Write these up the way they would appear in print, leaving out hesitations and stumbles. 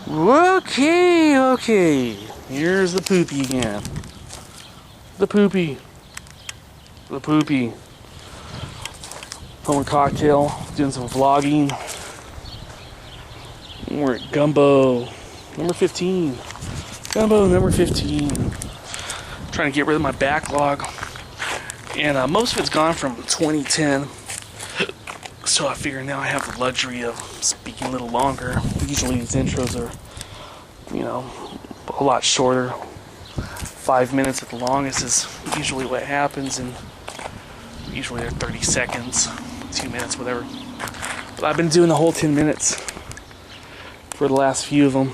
Okay. Here's the poopy again. The poopy. Home and cocktail. Doing some vlogging. We're at Gumbo. Number 15. Gumbo number 15. Trying to get rid of my backlog. And most of it's gone from 2010. So I figure now I have the luxury of speaking a little longer. Usually these intros are, a lot shorter. 5 minutes at the longest is usually what happens, and usually they're 30 seconds, 2 minutes, whatever. But I've been doing the whole 10 minutes for the last few of them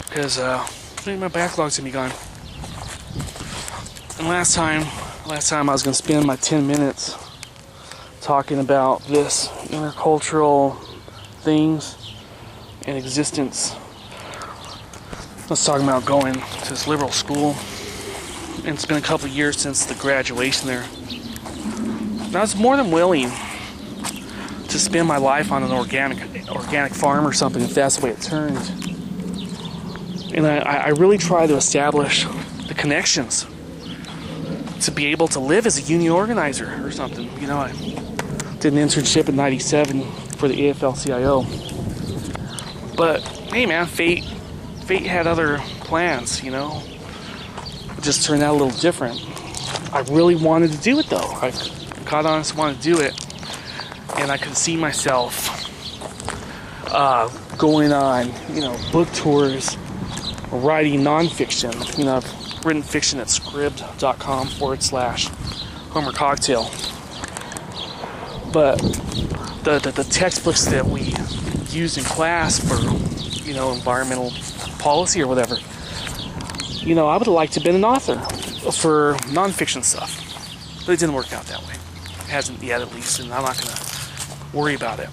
because my backlog's gonna be gone. And last time I was gonna spend my 10 minutes talking about this intercultural things and existence. I was talking about going to this liberal school, and it's been a couple of years since the graduation there. And I was more than willing to spend my life on an organic farm or something if that's the way it turned. And I really try to establish the connections to be able to live as a union organizer or something. I did an internship in '97 for the AFL-CIO. But hey man, fate had other plans, It just turned out a little different. I really wanted to do it though. I God honest wanted to do it. And I could see myself going on, book tours, writing nonfiction. I've written fiction at scribd.com/Homer Cocktail. But the textbooks that we used in class for, environmental policy or whatever, I would have liked to have been an author for nonfiction stuff. But it didn't work out that way. It hasn't yet, at least, and I'm not going to worry about it.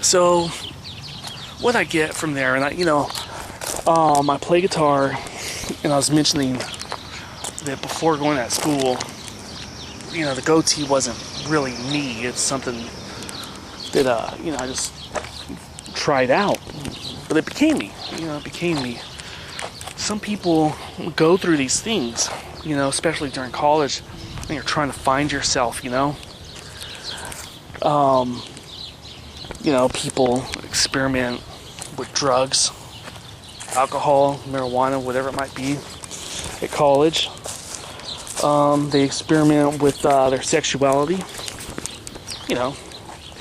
So, what I get from there, and I play guitar, and I was mentioning that before going to school, the goatee wasn't really me. It's something that, I just tried out. But it became me. Some people go through these things, especially during college, when you're trying to find yourself, people experiment with drugs, alcohol, marijuana, whatever it might be at college. They experiment with their sexuality,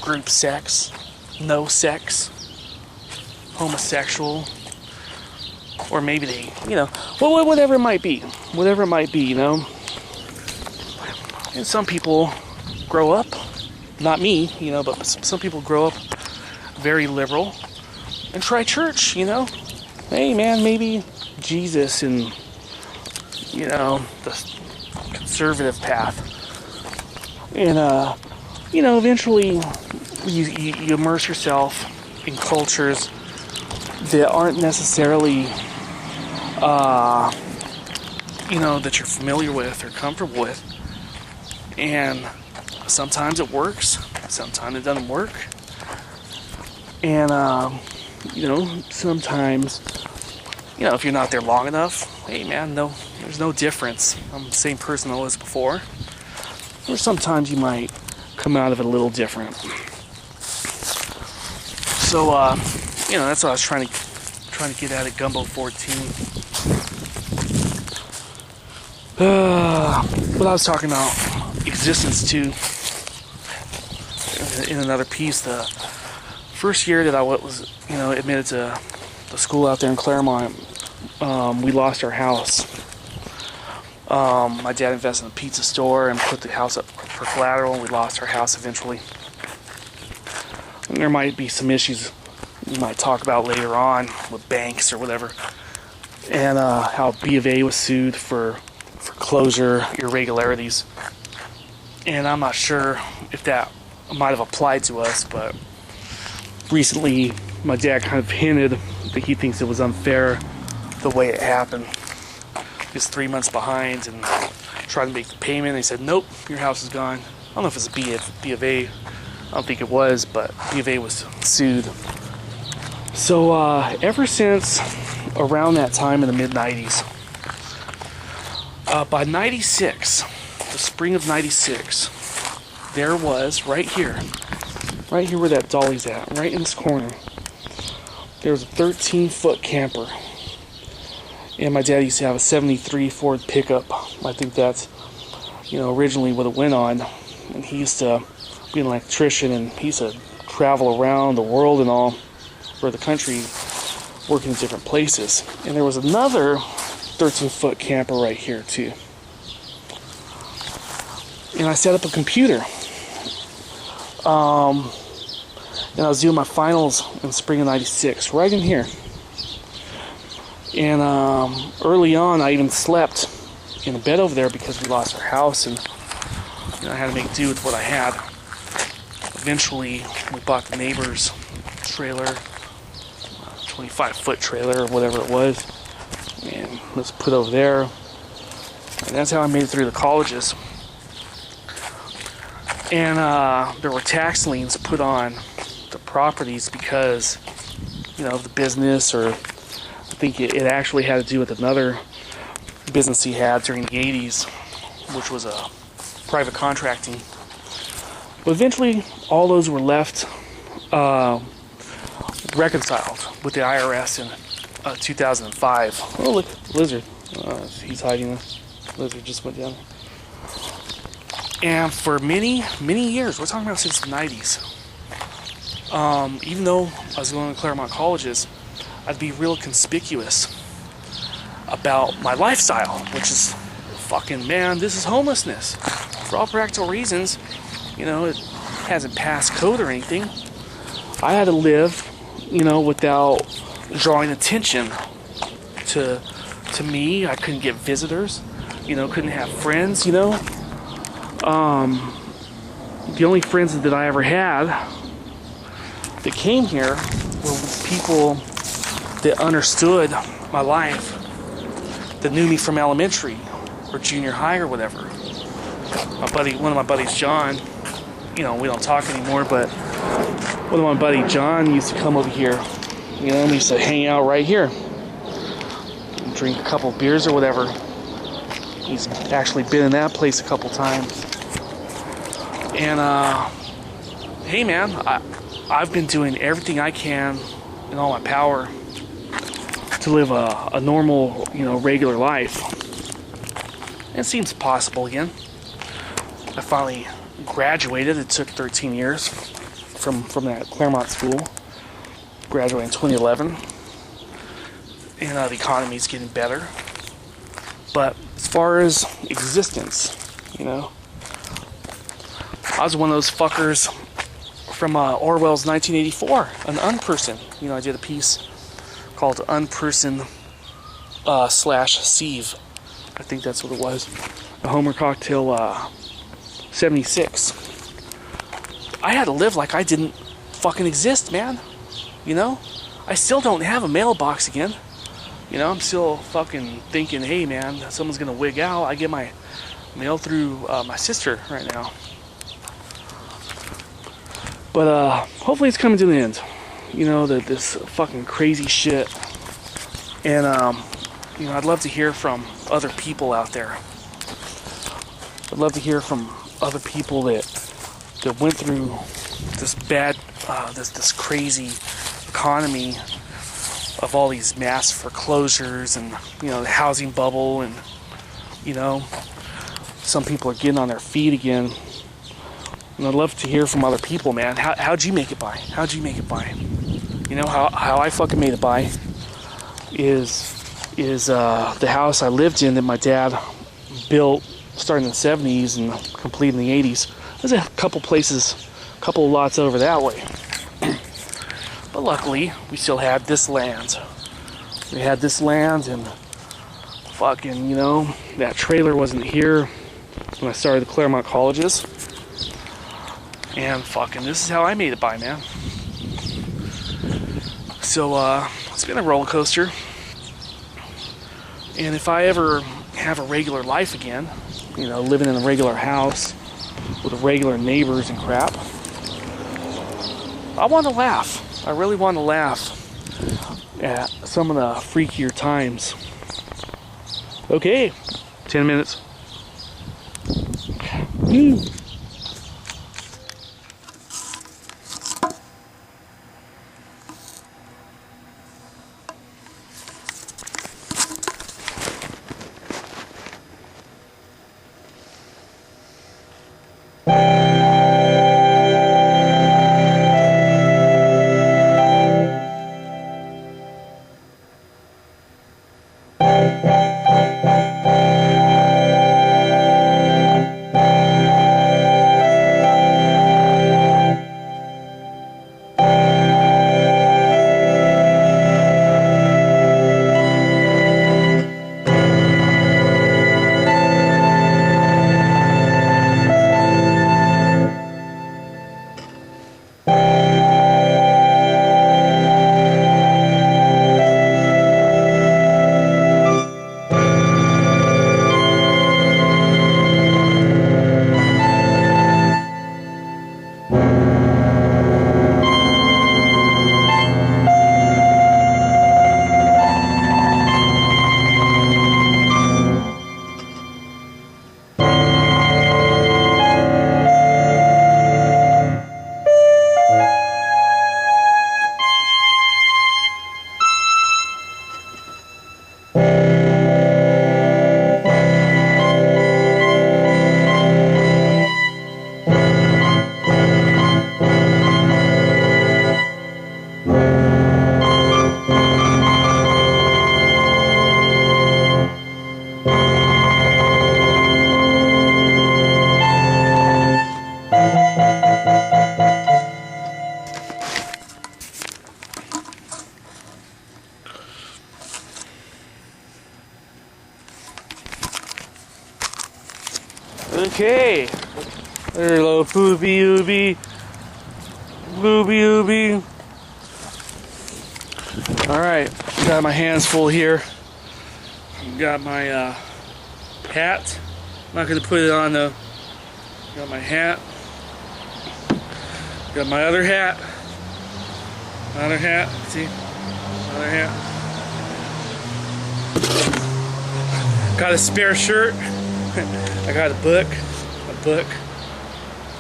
group sex, no sex, homosexual, or maybe they, whatever it might be, And some people grow up, not me, but some people grow up very liberal and try church, Hey man, maybe Jesus and, the conservative path. And, eventually you immerse yourself in cultures that aren't necessarily, that you're familiar with or comfortable with. And sometimes it works, sometimes it doesn't work. And, sometimes, if you're not there long enough, hey man, there's no difference. I'm the same person I was before. Or sometimes you might come out of it a little different. So, that's what I was trying to get at Gumbo 14. But I was talking about existence too. In another piece, the first year that I was, admitted to the school out there in Claremont, we lost our house. My dad invested in a pizza store and put the house up for collateral, and we lost our house eventually. And there might be some issues we might talk about later on with banks or whatever, and how B of A was sued for foreclosure irregularities. And I'm not sure if that might have applied to us, but recently my dad kind of hinted that he thinks it was unfair the way it happened. He's 3 months behind and tried to make the payment, and he said, nope, your house is gone. I don't know if it's B of A. I don't think it was, but B of A was sued. So ever since around that time in the mid-90s, by 96, the spring of 96, there was right here where that dolly's at, right in this corner, there was a 13-foot camper. And my dad used to have a 73 Ford pickup. I think that's, originally what it went on. And he used to be an electrician, and he used to travel around the world and all, or the country, working in different places. And there was another 13-foot camper right here too. And I set up a computer. And I was doing my finals in spring of 96, right in here. And early on, I even slept in a bed over there because we lost our house, and I had to make do with what I had. Eventually, we bought the neighbor's trailer, 25-foot trailer or whatever it was, and let's put over there. And that's how I made it through the colleges. And there were tax liens put on the properties because, of the business, or I think it actually had to do with another business he had during the 80s, which was a private contracting. But eventually, all those were left reconciled with the IRS in 2005. Oh, look, the lizard. He's hiding. The lizard just went down. And for many, many years, we're talking about since the 90s, even though I was going to Claremont colleges, I'd be real conspicuous about my lifestyle, which is fucking, man, this is homelessness. For all practical reasons, it hasn't passed code or anything. I had to live, without drawing attention to me. I couldn't get visitors, couldn't have friends, The only friends that I ever had that came here were people that understood my life, that knew me from elementary or junior high or whatever. One of my buddies, John, we don't talk anymore, but one of my buddy John used to come over here, we used to hang out right here, drink a couple beers or whatever. He's actually been in that place a couple times. And hey man, I've been doing everything I can in all my power to live a normal, regular life. It seems possible again. I finally graduated. It took 13 years from that Claremont school. Graduated in 2011. And the economy's getting better. But as far as existence, I was one of those fuckers from Orwell's 1984, an unperson. I did a piece called Unperson /Sieve. I think that's what it was. A Homer Cocktail 76. I had to live like I didn't fucking exist, man. I still don't have a mailbox again. I'm still fucking thinking, hey man, someone's gonna wig out. I get my mail through my sister right now. But hopefully it's coming to the end. This fucking crazy shit. And I'd love to hear from other people out there. I'd love to hear from other people that went through this bad, this crazy economy of all these mass foreclosures and the housing bubble, and some people are getting on their feet again. And I'd love to hear from other people, man. How'd you make it by? How'd you make it by? How I fucking made it by is the house I lived in that my dad built starting in the 70s and completed in the 80s. There's a couple places, a couple of lots over that way. But luckily, we still had this land. We had this land, and fucking, that trailer wasn't here when I started the Claremont colleges. And fucking, this is how I made it by, man. So, it's been a roller coaster. And if I ever have a regular life again, living in a regular house with regular neighbors and crap, I want to laugh. I really want to laugh at some of the freakier times. Okay, 10 minutes. Okay, there, little poopy ooby, booby ooby. All right, got my hands full here. Got my hat. I'm not gonna put it on though. Got my hat. Got my other hat. Other hat. See, other hat. Got a spare shirt. I got a book.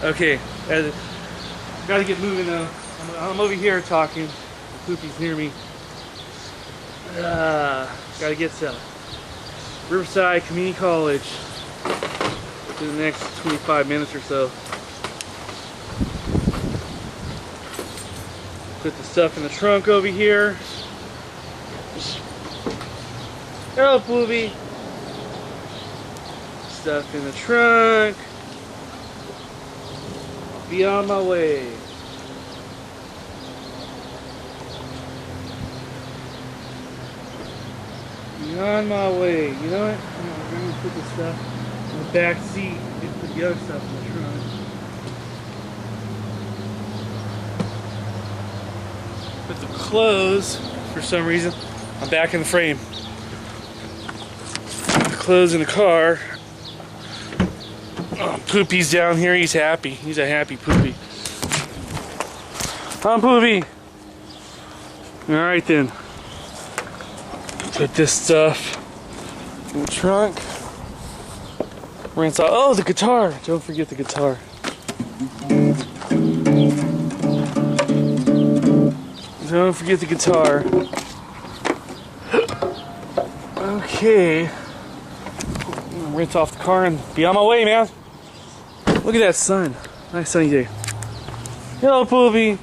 Okay, gotta get moving though. I'm over here talking. Poopy's near me. Gotta get to Riverside Community College in the next 25 minutes or so. Put the stuff in the trunk over here. Hello, Poopy. Stuff in the trunk. I'll be on my way. Be on my way. You know what? I'm gonna put this stuff in the back seat and put the other stuff in the trunk. Put the clothes, for some reason, I'm back in the frame. The clothes in the car. Oh, Poopy's down here. He's happy. He's a happy Poopy. Come on, Poopy. Alright then. Put this stuff in the trunk. Rinse out. Oh, the guitar. Don't forget the guitar. Don't forget the guitar. Okay. Rinse off the car and be on my way, man. Look at that sun. Nice sunny day. Hello, Poopy.